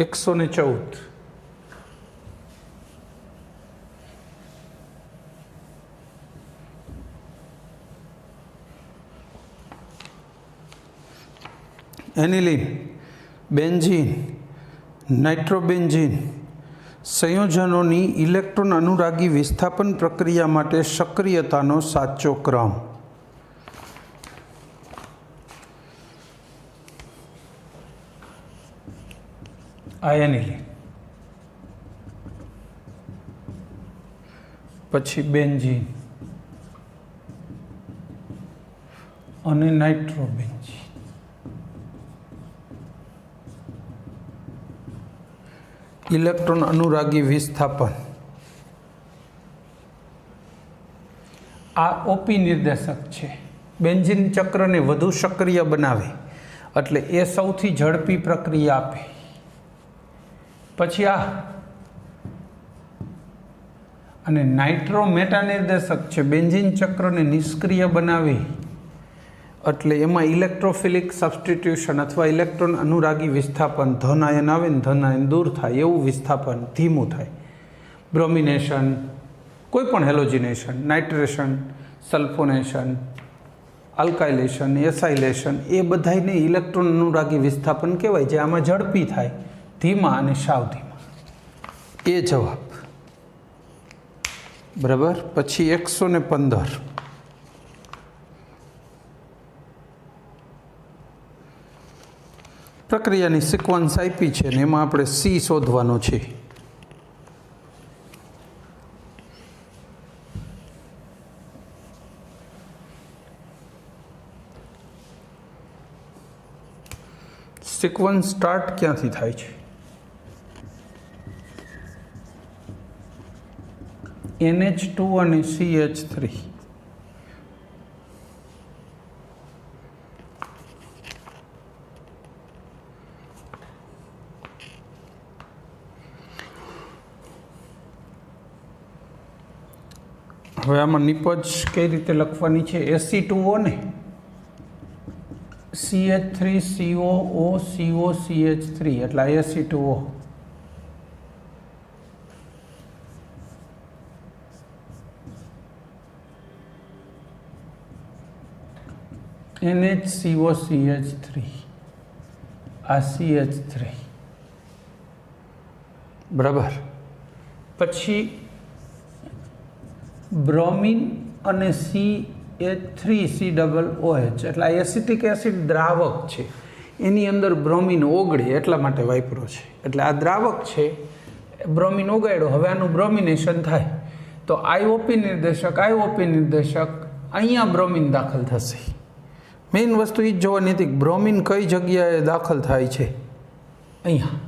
114 aniline, benzene, નાઇટ્રોબેન્ઝીન સંયોજનોની electron અનુરાગી વિસ્થાપન પ્રક્રિયા માટે સક્રિયતાનો સાચો ક્રમ. આ એનિલિન, પછી બેન્ઝીન અને નાઇટ્રોબેન્ઝીન. ઇલેક્ટ્રોન અનુરાગી વિસ્થાપન આ ઓપી નિર્દેશક છે. બેન્ઝીન ચક્રને વધુ સક્રિય બનાવે એટલે એ સૌથી ઝડપી પ્રક્રિયા આપે. પછી આ અને નાઇટ્રો મેટા નિર્દેશક છે. બેન્ઝીન ચક્રને નિષ્ક્રિય બનાવે એટલે એમાં ઇલેક્ટ્રોફિલિક સબસ્ટિટ્યુશન અથવા ઇલેક્ટ્રોન અનુરાગી વિસ્થાપન, ધન આયન આવે ને ધન આયન દૂર થાય એવું વિસ્થાપન ધીમું થાય. બ્રોમિનેશન, કોઈ પણ હેલોજિનેશન, નાઇટ્રેશન, સલ્ફોનેશન, અલ્કાઇલેશન, એસાઇલેશન એ બધાને ઇલેક્ટ્રોન અનુરાગી વિસ્થાપન કહેવાય, જે આમાં ઝડપી થાય, ધીમા અને સાવ ધીમા. એ જવાબ બરાબર. પછી 115 પ્રક્રિયાની સિક્વન્સ આપી છે ને એમાં આપણે સી શોધવાનો છે. સિક્વન્સ સ્ટાર્ટ ક્યાંથી થાય છે? NH2 અને CH3. હવે આમાં નિપજ કઈ રીતે લખવાની છે? Ac2O ને CH3COO CO CH3 એટલે Ac2O. NHCO CH3 આ CH3 બરાબર. પછી બ્રોમિન અને CH3COOH એટલે આ એસિટિક એસિડ દ્રાવક છે, એની અંદર બ્રોમિન ઓગળે એટલા માટે વાપરો છે. એટલે આ દ્રાવક છે, બ્રોમિન ઓગાળ્યો, હવે આનું બ્રોમિનેશન થાય તો આઈઓપી નિર્દેશક અહીંયા બ્રોમિન દાખલ થશે. મેઇન વસ્તુ એ જ જોવાની હતી કે બ્રોમિન કઈ જગ્યાએ દાખલ થાય છે. અહીંયા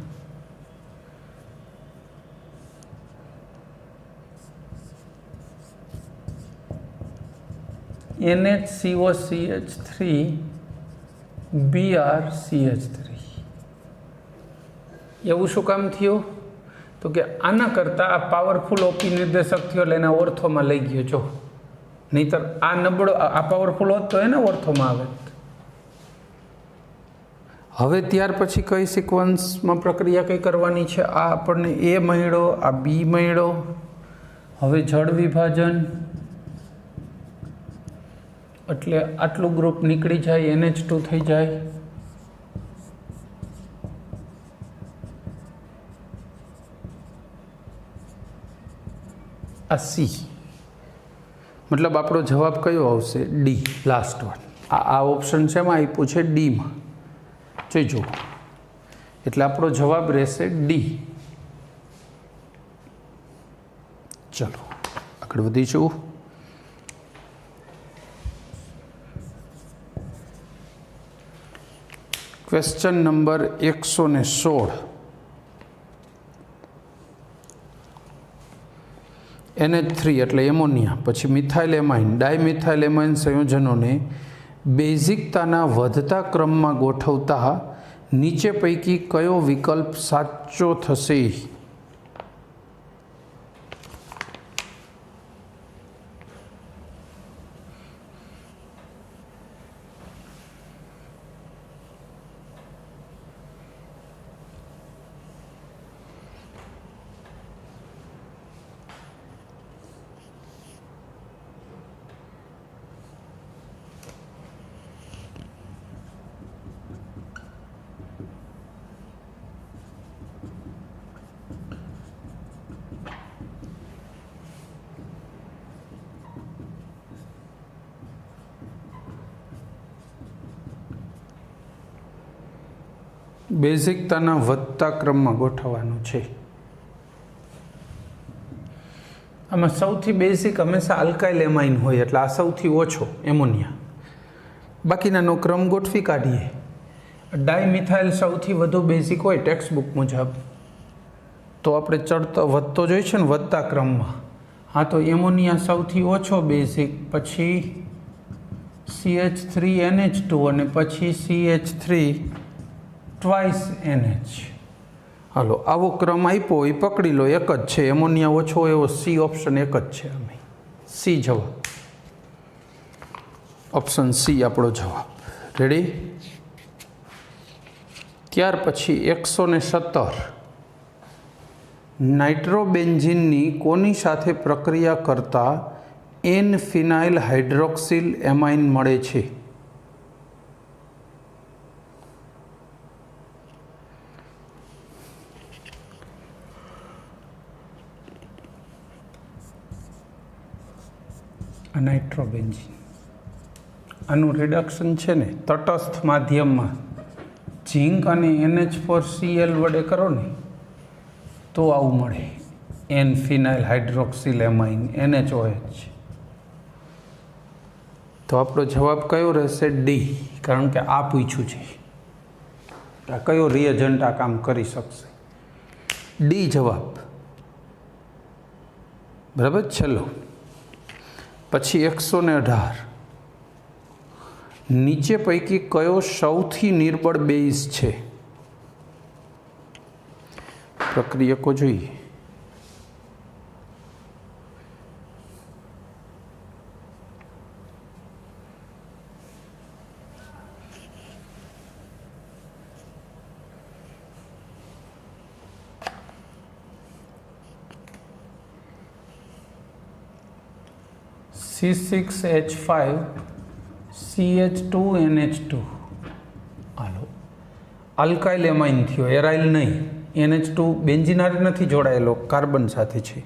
NHCOCH3 BrCH3. એવું શું કામ થયું? તો કે આના કરતાં આ પાવરફુલ ઓપી નિર્દેશક થયો એટલે એના ઓર્થોમાં લઈ ગયો. જો નહીતર આ નબળો, આ પાવરફુલ હોત તો એને ઓર્થોમાં આવે. હવે ત્યાર પછી કઈ સિક્વન્સમાં પ્રક્રિયા કઈ કરવાની છે? આ આપણને એ મળ્યો, આ બી મળ્યો. હવે જળ વિભાજન એટલે આટલું ગ્રુપ નીકળી જાય, NH2 થઈ જાય. આ સી મતલબ આપણો જવાબ કયો આવશે? D, last one. આ ઓપ્શન છે એમાં આપ્યું છે ડીમાં, જોઈજો. એટલે આપણો જવાબ રહેશે ડી. ચલો આગળ વધીશું. Question number 116. NH3 એટલે એમોનિયા, પછી મિથાઇલ એમાઇન, ડાયમિથાઇલ એમાઇન સંયોજનોને બેઝિકતાના વધતા ક્રમમાં ગોઠવતા નીચે પૈકી કયો વિકલ્પ સાચો થશે? બેઝિકતાના વધતા ક્રમમાં ગોઠવવાનું છે. આમાં સૌથી બેઝિક હંમેશા આલ્કાઇલ એમાઇન હોય એટલે આ સૌથી ઓછો એમોનિયા. બાકીનાનો ક્રમ ગોઠવી કાઢીએ. ડાયમિથાઇલ સૌથી વધુ બેઝિક હોય ટેક્સ્ટ બુક મુજબ, તો આપણે ચડતો વધતો જોઈએ છે ને વધતા ક્રમમાં. હા, તો એમોનિયા સૌથી ઓછો બેઝિક, પછી CH3NH2 અને પછી CH3 ટ્વાઇસ NH. હાલો, આવો ક્રમ આપ્યો એ પકડી લો, એક જ છે. એમોનિયા ઓછો એવો સી ઓપ્શન એક જ છે. અમે સી જવાબ, ઓપ્શન સી આપણો જવાબ. રેડી? ત્યાર પછી 117 નાઇટ્રોબેન્ઝીનની કોની સાથે પ્રક્રિયા કરતા એન ફિનાઇલ હાઇડ્રોક્સિલ એમાઇન મળે છે? નાઇટ્રોબેન્ઝીન આનું રિડક્શન છે ને તટસ્થ માધ્યમમાં ઝીંક અને NH4Cl વડે કરો ને તો આવું મળે, એન ફિનાઇલ હાઇડ્રોક્સિલ એમાઇન NHOH. તો આપણો જવાબ કયો રહેશે? ડી, કારણ કે આ પૂછ્યું છે આ કયો રિએજન્ટ આ કામ કરી શકશે. ડી જવાબ. બરાબર. ચલો, પછી 118 નીચે પૈકી કયો સૌથી નિર્બળ બેઝ છે? પ્રક્રિયકો જોઈએ. C6H5 CH2NH2. હાલો, આલ્કાઇલ એમાઇન થયો, એરાઇલ નહીં. NH2 બેન્ઝીન નથી જોડાયેલો, કાર્બન સાથે છે.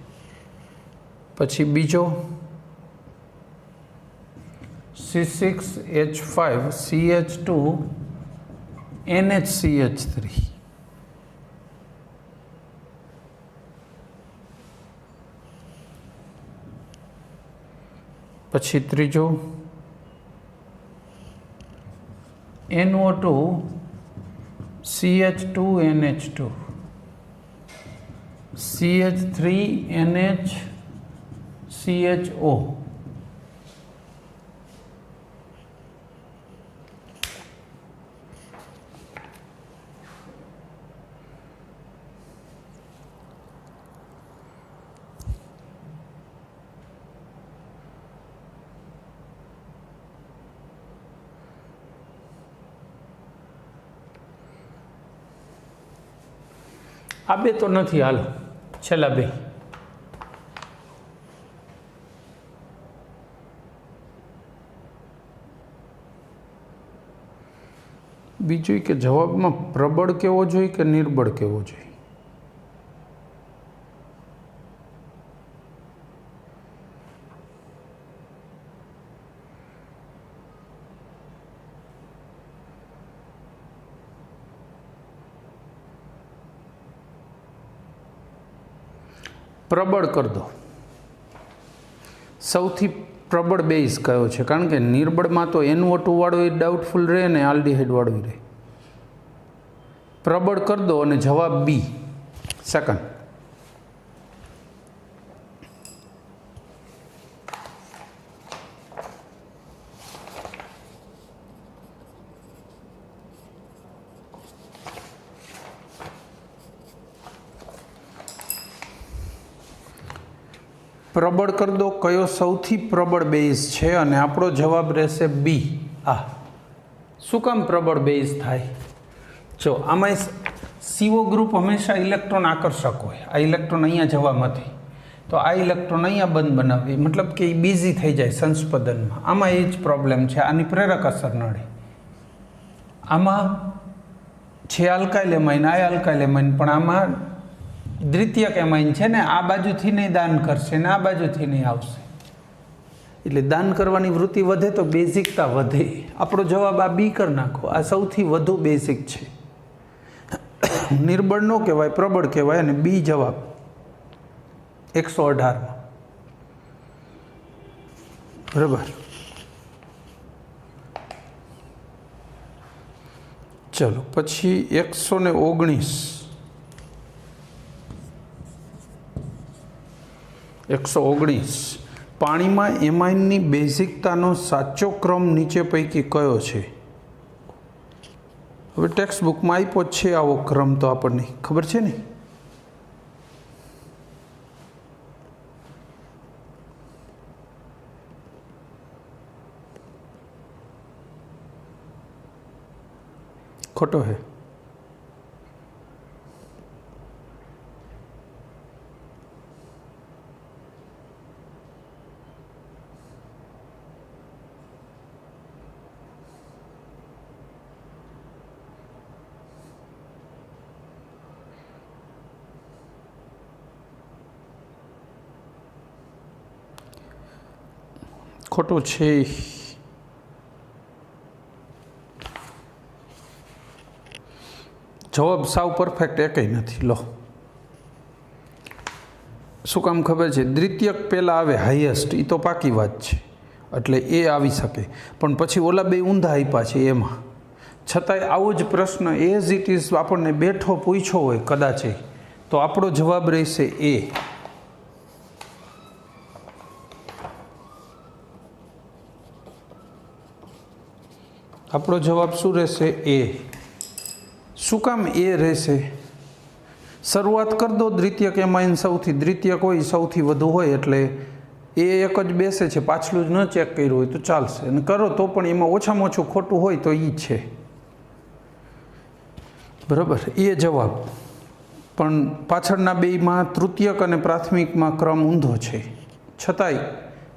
પછી બીજો C6H5 CH2 NHCH3. પછી ત્રીજો NO2 CH2NH2 CH3NHCHO. આ બે તો નથી. હાલો, છેલ્લા બે. બીજું કે જવાબમાં પ્રબળ કેવો જોઈએ કે નિર્બળ કેવો જોઈએ? પ્રબળ કરી દો. સૌથી પ્રબળ બેઝ કયો છે? કારણ કે નિર્બળમાં તો NO2 વાળો એ ડાઉટફુલ રહે ને આલ્ડીહાઇડ વાળો રહે. પ્રબળ કરી દો અને જવાબ બી, સેકન્ડ. પ્રબળ કરી દો કયો સૌથી પ્રબળ બેઝ છે અને આપણો જવાબ રહેશે બી. આ શું કામ પ્રબળ બેઝ થાય? જો આમાં CO ગ્રુપ હંમેશા ઇલેક્ટ્રોન આકર્ષક હોય. આ ઇલેક્ટ્રોન અહીંયા જવામાંથી, તો આ ઇલેક્ટ્રોન અહીંયા બંધ બનાવી, મતલબ કે એ બિઝી થઈ જાય સંસ્પદનમાં. આમાં એ જ પ્રોબ્લેમ છે, આની પ્રેરક અસર નડે. આમાં છે આલ્કાઇલ એમાઇન, આ આલ્કાઇલ એમાઇન, પણ આમાં દ્વિતીયક એમાઇન છે ને, આ બાજુથી નહીં દાન કરશે ને આ બાજુથી નહીં આવશે, એટલે દાન કરવાની વૃત્તિ વધે તો બેઝિકતા વધે. આપણો જવાબ આ બી કરી નાખો. આ સૌથી વધુ બેઝિક છે. નિર્બળ ન કહેવાય, પ્રબળ કહેવાય. અને બી જવાબ 118 બરાબર. ચલો પછી 119 પાણીમાં એમાઇનની બેઝિકતાનો સાચો ક્રમ નીચે પૈકી કયો છે? હવે ટેક્સ્ટ બુકમાં આપ્યો છે આવો ક્રમ, તો આપણને ખબર છે ને. ખોટો હે. ખોટું છે. જવાબ સાવ પરફેક્ટ એકેય નથી. લો શું કામ ખબર છે? દ્વિતીયક પહેલાં આવે હાઈએસ્ટ, એ તો પાકી વાત છે, એટલે એ આવી શકે. પણ પછી ઓલા બે ઊંધા આપ્યા છે એમાં. છતાંય આવો જ પ્રશ્ન એઝ ઇટ ઇઝ આપણને બેઠો પૂછ્યો હોય કદાચ, તો આપણો જવાબ રહેશે એ. આપણો જવાબ શું રહેશે? એ. શું કામ એ રહેશે? શરૂઆત કરી દો. દ્વિતીયક એમાઇન સૌથી દ્વિતીયક હોય, સૌથી વધુ હોય, એટલે એ એક જ બેસે છે. પાછલું જ ન ચેક કર્યું હોય તો ચાલશે, અને કરો તો પણ એમાં ઓછામાં ઓછું ખોટું હોય તો એ જ છે. બરાબર, એ જવાબ. પણ પાછળના બેમાં તૃતીયક અને પ્રાથમિકમાં ક્રમ ઊંધો છે. છતાંય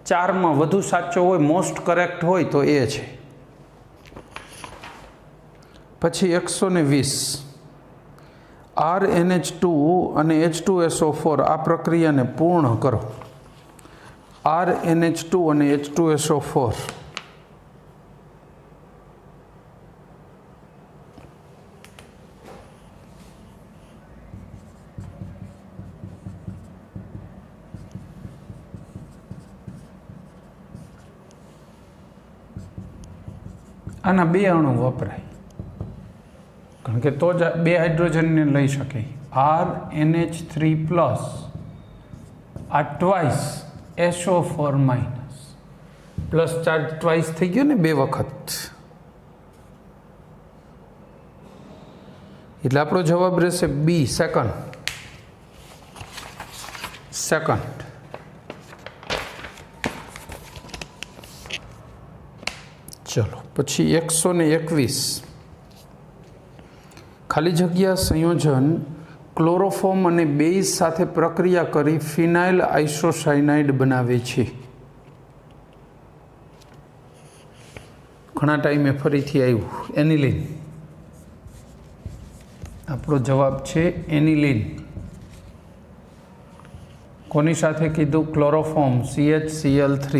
4માં વધુ સાચો હોય, મોસ્ટ કરેક્ટ હોય તો એ છે. પછી 120 RNH2 અને H2SO4 આ પ્રક્રિયાને પૂર્ણ કરો. RNH2 અને H2SO4 આના બે અણુ વપરાય, કારણ કે તો જ બે હાઇડ્રોજનને લઈ શકે. RNH3 પ્લસ આ twice SO4 minus, plus charge twice થઈ ગયો ને, બે વખત. એટલે આપણો જવાબ રહેશે બી, સેકન્ડ. ચલો પછી 121 ખાલી જગ્યા સંયોજન ક્લોરોફોર્મ અને બેઝ સાથે પ્રક્રિયા કરી ફિનાઇલ આઇસોસાયનાઇડ બનાવે છે. ઘણા ટાઈમે ફરીથી આવ્યું એનિલિન. આપણો જવાબ છે એનિલિન. કોની સાથે કીધું? ક્લોરોફોર્મ CHCl3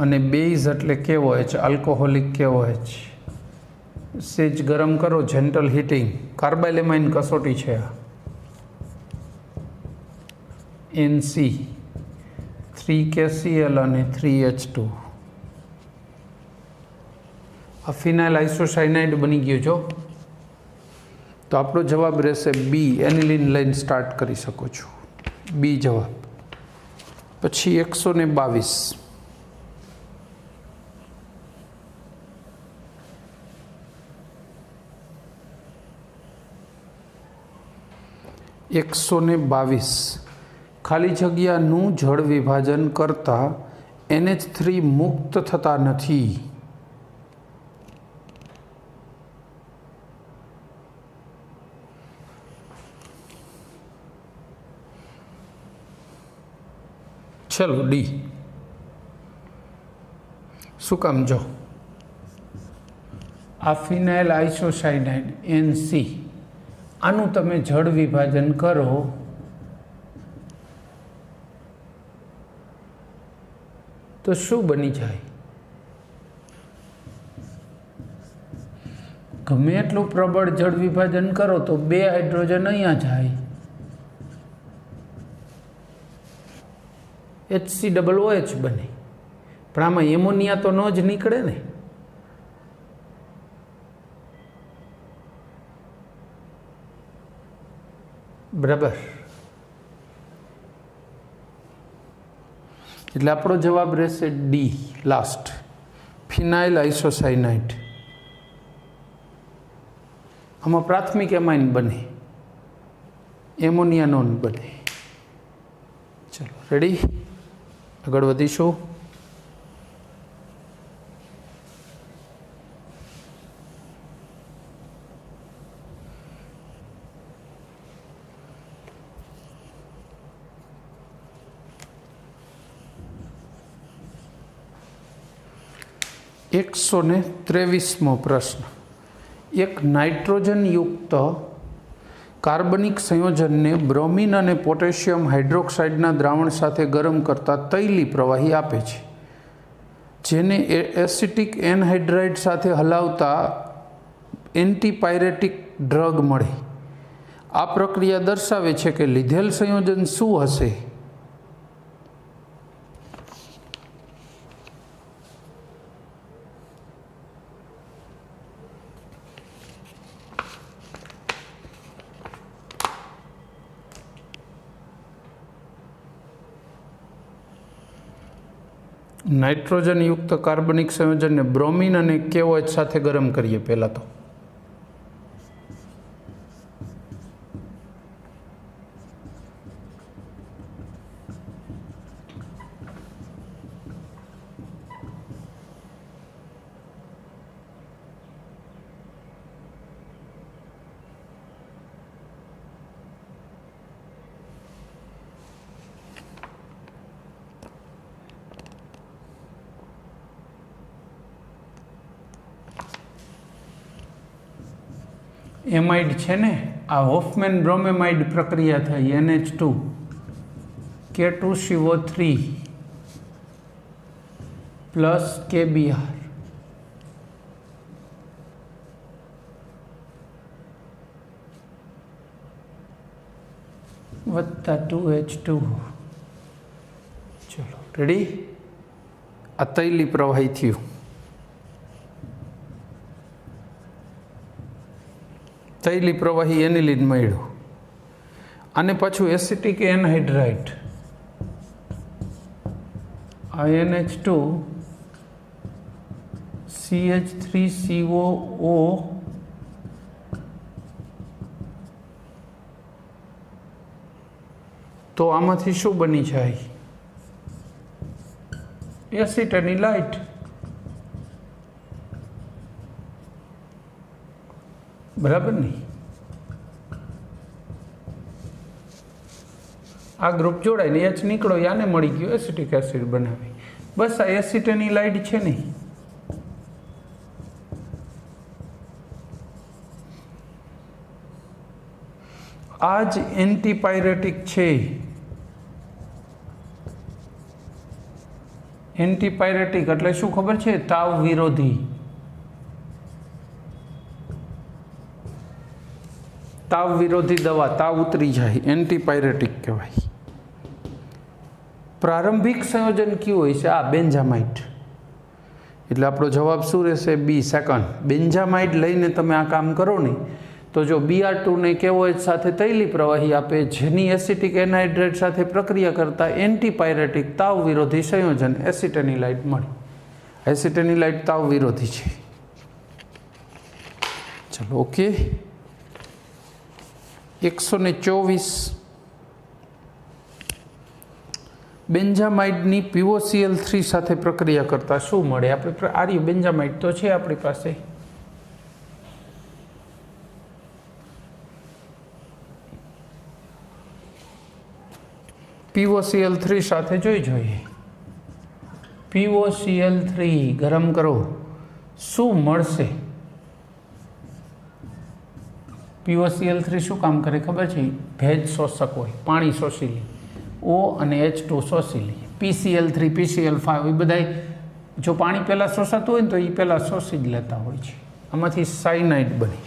અને બેઝ એટલે કેવો H, આલ્કોહોલિક કેવો H. સેજ ગરમ કરો, જેન્ટલ હીટિંગ. કાર્બાઇલેમાઇન કસોટી છે આ. NC 3KCl અને 3H2. આ ફિનાઇલ આઇસોસાયનાઇડ બની ગયું જો. તો આપણો જવાબ રહેશે બી, એનિલિન લઈને સ્ટાર્ટ કરી શકો છો. બી જવાબ. પછી 122 ખાલી જગ્યાનું જળ વિભાજન કરતા NH3 મુક્ત થતા નથી. ચલો ડી. શું કામ? જો આ ફિનાઇલ આઇસોસાયનાઇડ NC, આનું તમે જળ વિભાજન કરો તો શું બની જાય? ગમે એટલું પ્રબળ જળ વિભાજન કરો તો 2 હાઇડ્રોજન અહીંયા જાય, HCOOH બને, પણ આમાં એમોનિયા તો ન જ નીકળે ને. બરાબર, એટલે આપણો જવાબ રહેશે ડી લાસ્ટ, ફિનાઇલ આઇસોસાયનાઇડ. આમાં પ્રાથમિક એમાઇન બને, એમોનિયા નોન બને. ચલો રેડી, આગળ વધીશું. એકસો ને 23મો પ્રશ્ન. એક નાઇટ્રોજનયુક્ત કાર્બનિક સંયોજનને બ્રોમિન અને પોટેશિયમ હાઇડ્રોક્સાઇડના દ્રાવણ સાથે ગરમ કરતા તૈલી પ્રવાહી આપે છે, જેને એસિટિક એનહાઇડ્રાઇડ સાથે હલાવતા એન્ટીપાયરેટિક ડ્રગ મળે. આ પ્રક્રિયા દર્શાવે છે કે લીધેલ સંયોજન શું હશે? નાઇટ્રોજનયુક્ત કાર્બનિક સંયોજનને બ્રોમિન અને KOH સાથે ગરમ કરીએ. પહેલાં તો એમાઇડ છે ને, આ હોફમેન બ્રોમેમાઇડ પ્રક્રિયા થઈ, NH2 K2CO3 પ્લસ KBr વત્તા 2H2. ચલો રેડી, આ તૈલી પ્રવાહી થયું. તૈલી પ્રવાહી એનિલિન મળ્યું. અને પાછું એસિટિક એનહાઇડ્રાઇડ, આ NH2 CH3COO તો આમાંથી શું બની જાય? એસિટેનિલાઇટ. બરાબર નહીં? આ ગ્રુપ જોડાઈને H નીકળો, યાને મળી ગયું એસિટિક એસિડ બનાવી. બસ આ એસિટેનિલાઇડ છે ને, આ જ એન્ટીપાયરેટિક છે. એન્ટીપાયરેટિક એટલે શું ખબર છે? તાવ વિરોધી. તાવ વિરોધી દવા, તાવ ઉતરી જાય, એન્ટીપાયરેટિક કહેવાય. પ્રારંભિક સંયોજન કયું હોય છે? આ બેન્ઝામાઇડ. એટલે આપણો જવાબ શું રહેશે? બી સેકન્ડ. બેન્ઝામાઇડ લઈને તમે આ કામ કરો ને તો જો Br2 ને KOH સાથે તૈલી પ્રવાહી આપે, જેની એસિટિક એનહાઇડ્રેટ સાથે પ્રક્રિયા કરતા એન્ટીપાયરેટિક તાવ વિરોધી સંયોજન એસિટેનિલાઇડ મળે. એસિટેનિલાઇડ તાવ વિરોધી છે. ચલો ઓકે. 124 બેન્ઝામાઇડની POCl3 સાથે પ્રક્રિયા કરતા શું મળે? આપણે આર્ય બેન્ઝામાઇડ તો છે આપણી પાસે. POCl3 સાથે જોઈએ. POCl3 ગરમ કરો, શું મળશે? POCl3 શું કામ કરે ખબર છે? ભેજ શોષક હોય, પાણી શોષી લે. O અને H2 શોષી લે. PCl3 PCl5 એ બધા જો પાણી પહેલાં શોષાતું હોય ને તો એ પહેલાં શોષી જ લેતા હોય છે. આમાંથી સાયનાઇડ બની,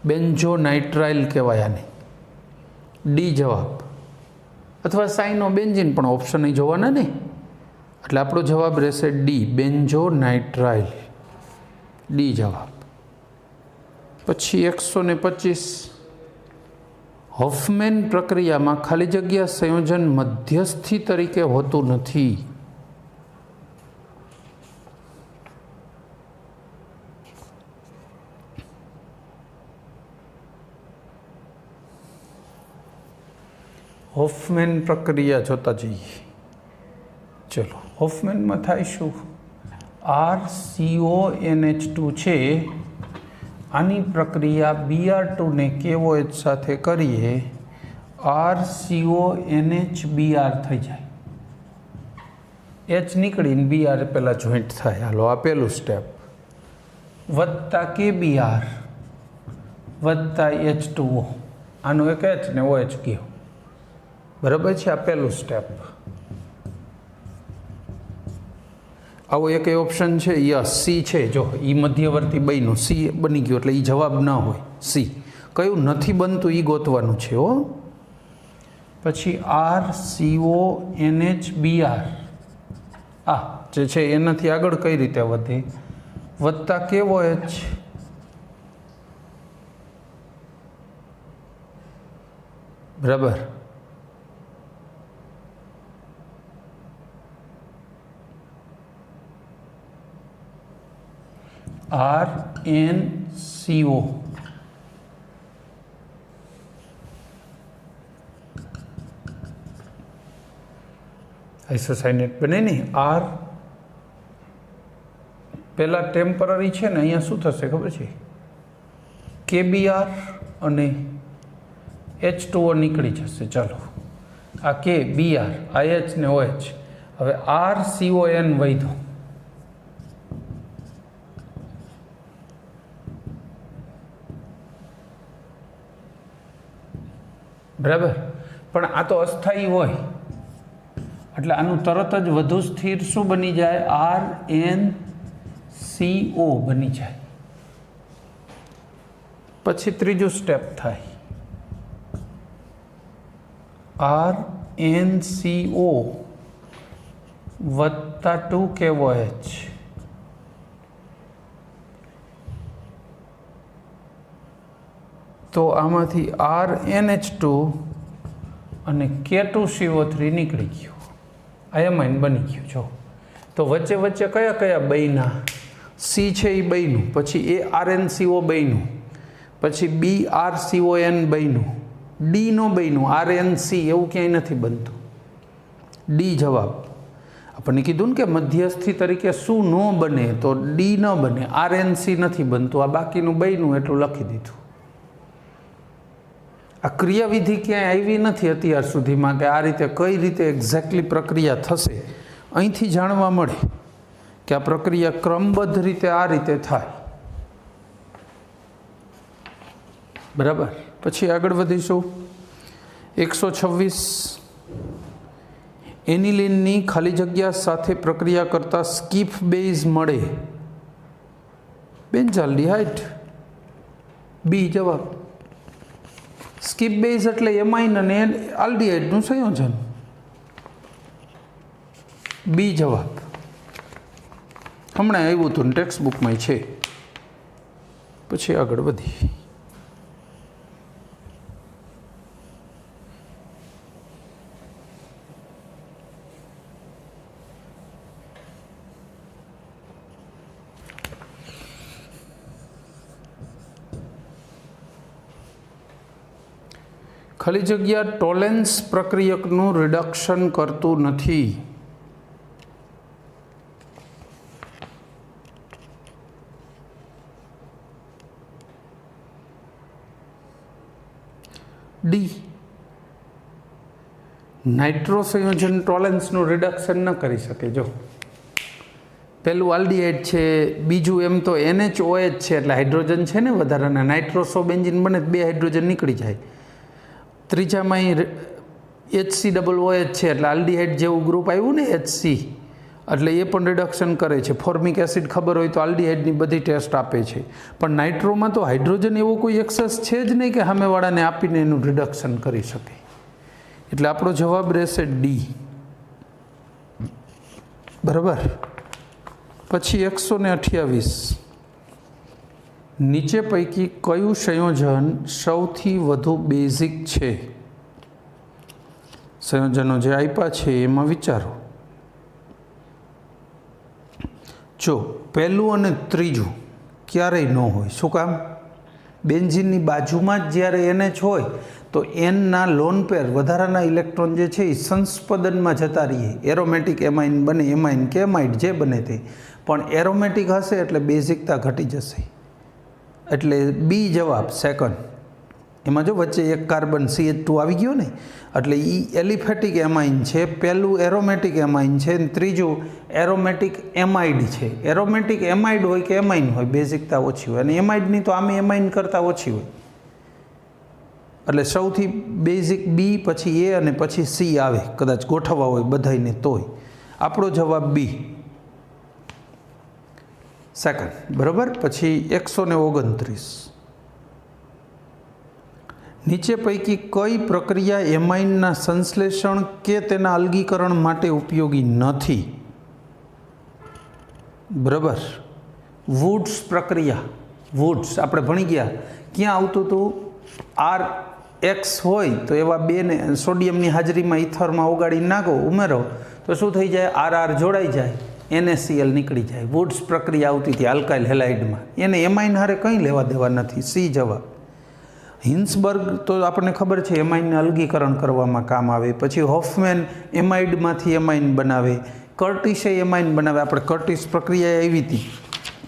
બેન્ઝોનાઇટ્રાઇલ કહેવાય આને, ડી જવાબ. અથવા સાઇનો બેન્ઝીન પણ ઓપ્શન નહીં જોવાના ને, એટલે આપણો જવાબ રહેશે ડી, બેન્ઝોનાઇટ્રાઇલ, ડી જવાબ. પછી 125, હોફમેન પ્રક્રિયામાં ખાલી જગ્યા સંયોજન મધ્યસ્થી તરીકે હોતું નથી. હોફમેન પ્રક્રિયા જોતા જઈએ. ચલો, હોફમેનમાં થાય શું? RCONH2 છે, આની પ્રક્રિયા Br2 ને KOH સાથે કરીએ, RCONHBr થઈ જાય. H નીકળીને Br પહેલાં જોઈન્ટ થાય. હાલો, આ પહેલું સ્ટેપ. વત્તા KBr વત્તા H2O, આનો એક H ને OH ગયો. બરાબર છે, આ પહેલું સ્ટેપ. આવો એક ઓપ્શન છે, યસ સી છે. જો એ મધ્યવર્તી બન્યું, સી બની ગયું, એટલે એ જવાબ ના હોય. સી કયું નથી બનતું એ ગોતવાનું છે હો. પછી RCONHBr આ જે છે એનાથી આગળ કઈ રીતે વધે? વત્તા KOH બરાબર. RNCO આઇસોસાયનેટ બને ને. R પહેલા ટેમ્પરરી છે ને, અહીંયા શું થશે ખબર છે? KBr અને H2O નીકળી જશે. ચાલો, આ KBr, IH ને OH. હવે RCON વધ્યો. બરાબર, પણ આ તો અસ્થાયી હોય એટલે આનું તરત જ વધુ સ્થિર શું બની જાય? RNCO બની જાય. પછી ત્રીજું સ્ટેપ થાય, RNCO વત્તા 2KOH. તો આમાંથી RNH2 અને K2CO3 નીકળી ગયું, આયમાઇન બની ગયું. જો તો વચ્ચે વચ્ચે કયા કયા બન્યા? સી છે એ બન્યું, પછી ARNCO બન્યું, પછી BRCON બન્યું, ડી નો બન્યું, RNC એવું ક્યાંય નથી બનતું. ડી જવાબ. આપણને કીધું ને કે મધ્યસ્થી તરીકે શું ન બને, તો ડી ન બને, RNC નથી બનતું. આ બાકીનું બન્યું એટલું લખી દીધું. આ ક્રિયાવિધિ ક્યાંય આવી નથી અત્યાર સુધીમાં કે આ રીતે કઈ રીતે એક્ઝેક્ટલી પ્રક્રિયા થશે. અહીંથી જાણવા મળે કે આ પ્રક્રિયા ક્રમબદ્ધ રીતે આ રીતે થાય. બરાબર. પછી આગળ વધીશું. 126, એનિલિનની ખાલી જગ્યા સાથે પ્રક્રિયા કરતા સ્કીફ બેઝ મળે. બેન્ઝાલ્ડિહાઇડ, બી જવાબ. સ્કીપ બેઝ એટલે એમાઇન અને આલ્ડિહાઇડનું સંયોજન, બી જવાબ. હમણાં આવ્યું હતું ને ટેક્સ્ટ બુકમાં છે. પછી આગળ વધી. ખાલી જગ્યા ટોલેન્સ પ્રક્રિયકનું રિડક્શન કરતું નથી. ડી. નાઇટ્રો સંયોજન ટોલેન્સનું રિડક્શન ન કરી શકે. જો પેલું આલ્ડિહાઇડ છે, બીજું એમ તો NHOH છે એટલે હાઇડ્રોજન છે ને વધારાના, નાઇટ્રોસોબેન્ઝીન બને 2 હાઇડ્રોજન નીકળી જાય. ત્રીજામાં HCOOH છે એટલે આલ્ડિહાઇડ જેવું ગ્રુપ આવ્યું ને HC, એટલે એ પણ રિડક્શન કરે છે. ફોર્મિક એસિડ ખબર હોય તો આલ્ડીહાઇડની બધી ટેસ્ટ આપે છે, પણ નાઇટ્રોમાં તો હાઇડ્રોજન એવો કોઈ એક્સેસ છે જ નહીં કે સામેવાળાને આપીને એનું રિડક્શન કરી શકે. એટલે આપણો જવાબ રહેશે ડી. બરાબર. પછી 128, નીચે પૈકી કયું સંયોજન સૌથી વધુ બેઝિક છે? સંયોજનો જે આપ્યા છે એમાં વિચારો. જો પહેલું અને ત્રીજું ક્યારેય ન હોય. શું કામ? બેન્ઝીનની બાજુમાં જ જ્યારે NH હોય તો એનના લોન પેર વધારાના ઇલેક્ટ્રોન જે છે એ સંસ્પદનમાં જતા રહીએ. એરોમેટિક એમાઇન બને, એમાઇન કે એમાઇડ જે બને તે, પણ એરોમેટિક હશે એટલે બેઝિકતા ઘટી જશે. એટલે બી જવાબ સેકન્ડ. એમાં જો વચ્ચે એક કાર્બન CH2 આવી ગયો ને, એટલે એ એલિફેટિક એમાઇન છે. પહેલું એરોમેટિક એમાઇન છે અને ત્રીજું એરોમેટિક એમાઇડ છે. એરોમેટિક એમાઇડ હોય કે એમાઇન હોય, બેઝિકતા ઓછી હોય, અને એમાઇડની તો આમે એમાઇન કરતાં ઓછી હોય. એટલે સૌથી બેઝિક બી, પછી એ અને પછી સી આવે, કદાચ ગોઠવવા હોય બધાને તોય. આપણો જવાબ બી સેકન્ડ. બરાબર. પછી 129, નીચે પૈકી કઈ પ્રક્રિયા એમાઇનના સંશ્લેષણ કે તેના અલગીકરણ માટે ઉપયોગી નથી? બરાબર. વુડ્સ પ્રક્રિયા. વુડ્સ આપણે ભણી ગયા. ક્યાં આવતું હતું? RX હોય તો એવા બેને સોડિયમની હાજરીમાં ઇથરમાં ઓગાળી નાખો, ઉમેરો તો શું થઈ જાય? RR જોડાઈ જાય, NaCl નીકળી જાય. વુડ્સ પ્રક્રિયા આવતી હતી આલ્કાઇલ હેલાઇડમાં. એને એમાઇન હારે કંઈ લેવા દેવા નથી. સી જવાબ. હિન્સબર્ગ તો આપણને ખબર છે એમાઇનને અલગીકરણ કરવામાં કામ આવે. પછી હોફમેન એમાઇડમાંથી એમાઇન બનાવે. કર્ટિસે એમાઇન બનાવે. આપણે કર્ટિસ પ્રક્રિયા આવી હતી.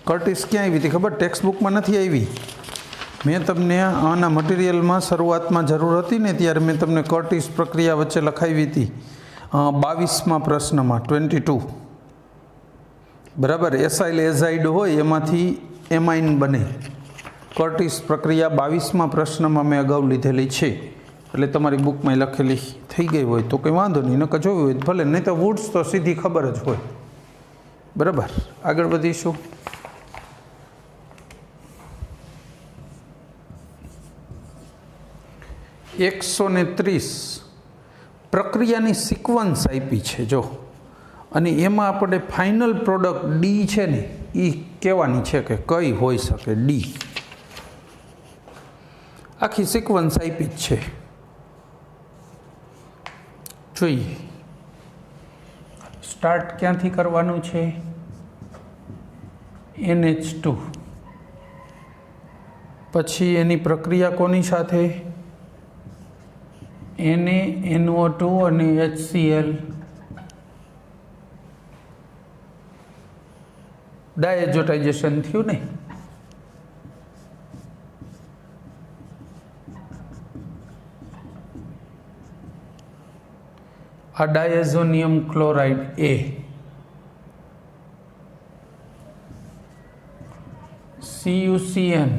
કર્ટિસ ક્યાં આવી હતી ખબર? ટેક્સ્ટ બુકમાં નથી આવી. મેં તમને આના મટીરિયલમાં શરૂઆતમાં જરૂર હતી ને ત્યારે મેં તમને કર્ટિસ પ્રક્રિયા વચ્ચે લખાવી હતી 22મા પ્રશ્નમાં 22. બરાબર. એસાઇલ એઝાઇડ હોય એમાંથી એમાઇન બને. કર્ટિસ પ્રક્રિયા 22મા પ્રશ્નમાં મેં અગાઉ લીધેલી છે. એટલે તમારી બુકમાં લખેલી થઈ ગઈ હોય તો કંઈ વાંધો નહીં, નકર જોયું હોય ભલે, નહીં તો વુડ્સ તો સીધી ખબર જ હોય. બરાબર. આગળ વધીશું. એકસો ને 30 પ્રક્રિયાની સિક્વન્સ આપી છે જો, અને એમાં આપણે ફાઇનલ પ્રોડક્ટ ડી છે ને એ કહેવાની છે કે કઈ હોઈ શકે. ડી આખી સિક્વન્સ આપી જ છે. જોઈએ સ્ટાર્ટ ક્યાંથી કરવાનું છે? NH2. પછી એની પ્રક્રિયા કોની સાથે? NaNO2 અને HCl. ડાયઝોટાઇઝેશન થયું ને. આ diazonium chloride A, CuCN,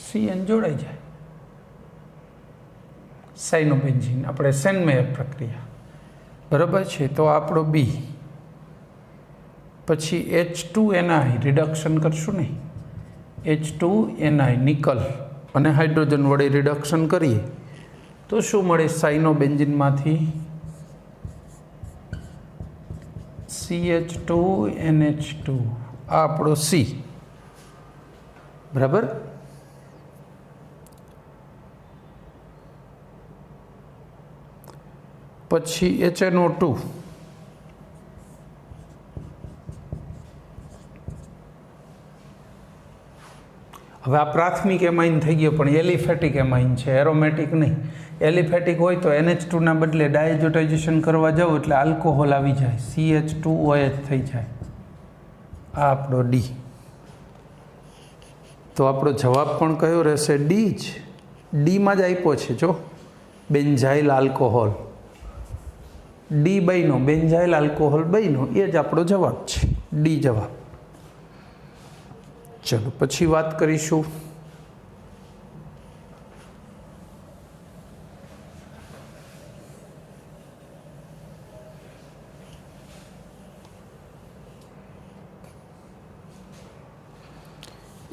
CN જોડાઈ જાય. સાઇનોબેન્ઝીન આપણે સેનમેયર પ્રક્રિયા. બરાબર છે. તો આપણો બી. પછી H2Ni રિડક્શન કરશું ને, H2Ni નિકલ અને હાઇડ્રોજન વડે રિડક્શન કરીએ તો શું મળે? સાઇનોબેન્ઝીનમાંથી CH2NH2. આ આપણો સી. બરાબર. પછી HNO2. હવે આ પ્રાથમિક એમાઇન થઈ ગયો, પણ એલિફેટિક એમાઇન છે, એરોમેટિક નહીં. એલિફેટિક હોય તો NH2ના બદલે ડાયઝોટાઇઝેશન કરવા જાવ એટલે આલ્કોહોલ આવી જાય, CH2OH થઈ જાય. આ આપણો ડી. તો આપણો જવાબ પણ કયો રહેશે? ડી જ. ડીમાં જ આપ્યો છે જો, બેન્ઝાઇલ આલ્કોહોલ. ડી બન્યો, બેન્ઝાઇલ આલ્કોહોલ બન્યો, એ જ આપણો જવાબ છે. ડી જવાબ. ચલો પછી વાત કરીશું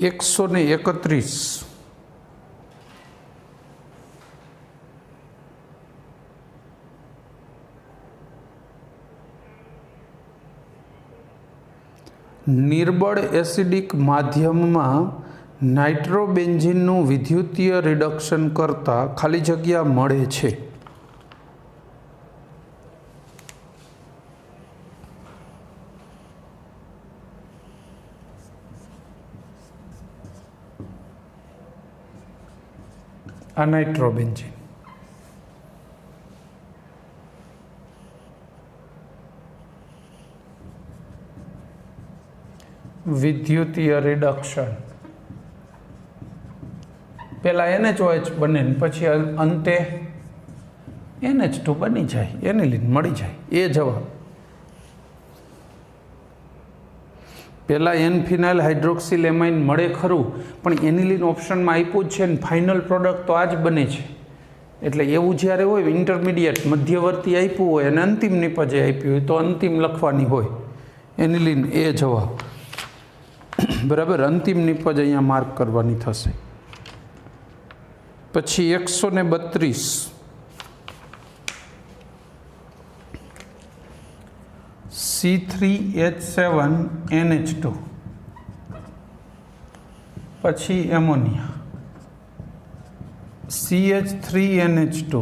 131 નિર્બળ એસિડિક માધ્યમમાં નાઇટ્રોબેન્ઝીનનું વિદ્યુતીય રિડક્શન કરતાં ખાલી જગ્યા મળે છે. આ નાઇટ્રોબેન્ઝીન વિદ્યુતીય રિડક્શન પહેલાં NaOH બને ને પછી અંતે NH2 બની જાય, એનિલિન મળી જાય. એ જવાબ. પહેલાં N-ફિનાઇલ હાઇડ્રોક્સિલ એમાઇન મળે ખરું, પણ એનિલિન ઓપ્શનમાં આપ્યું જ છે ને ફાઇનલ પ્રોડક્ટ તો આ જ બને છે. એટલે એવું જ્યારે હોય ઇન્ટરમીડિયેટ મધ્યવર્તી આપ્યું હોય અને અંતિમ નિપજે આપ્યું હોય તો અંતિમ લખવાની હોય. એનિલિન એ જવાબ. બરાબર, અંતિમ નિપજ અહીંયા માર્ક કરવાની થશે. પછી 132 C3H7NH2 પછી એમોનિયા CH3NH2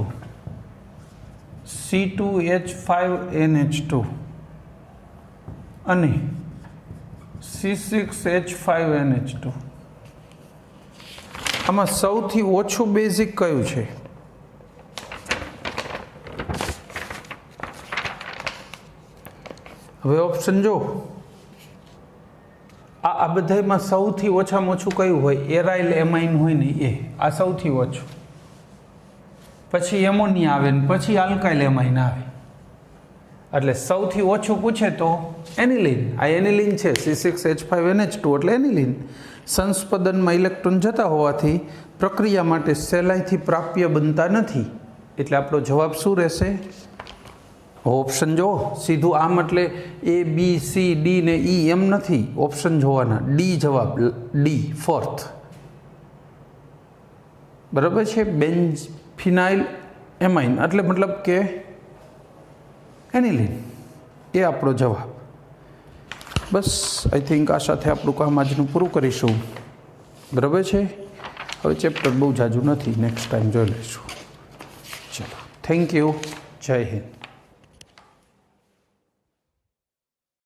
C2H5NH2 અને C6H5NH2. આમાં સૌથી ઓછું બેઝિક કયું છે? હવે ઓપ્શન જો, આ બધામાં સૌથી ઓછામાં ઓછું કયું હોય? એરાઇલ એમાઇન હોય ને એ, આ સૌથી ઓછું. પછી એમોનિયા આવે ને પછી આલ્કાઇલ એમાઇન આવે. એટલે સૌથી ઓછું પૂછે તો એનિલિન. આ એનિલિન છે, C6H5NH2 એટલે એનિલિન. સંસ્પદનમાં ઇલેક્ટ્રોન જતા હોવાથી પ્રક્રિયા માટે સહેલાઈથી પ્રાપ્ય બનતા નથી. એટલે આપણો જવાબ શું રહેશે? ઓપ્શન જો સીધું આમ એટલે A B C D ને E એમ નથી, ઓપ્શન જોવાના. ડી જવાબ, ડી ફોર્થ. બરાબર છે. બેન્ઝફિનાઇલ એમાઇન એટલે મતલબ કે એનિલિન, એ આપણો જવાબ. બસ આઈ થિંક આ સાથે આપણું કામ આજનું પૂરું કરીશું. બરાબર છે. હવે ચેપ્ટર બહુ જાજુ નથી, નેક્સ્ટ ટાઈમ જોઈ લઈશું. ચલો, થેન્ક યુ. જય હિન્દ.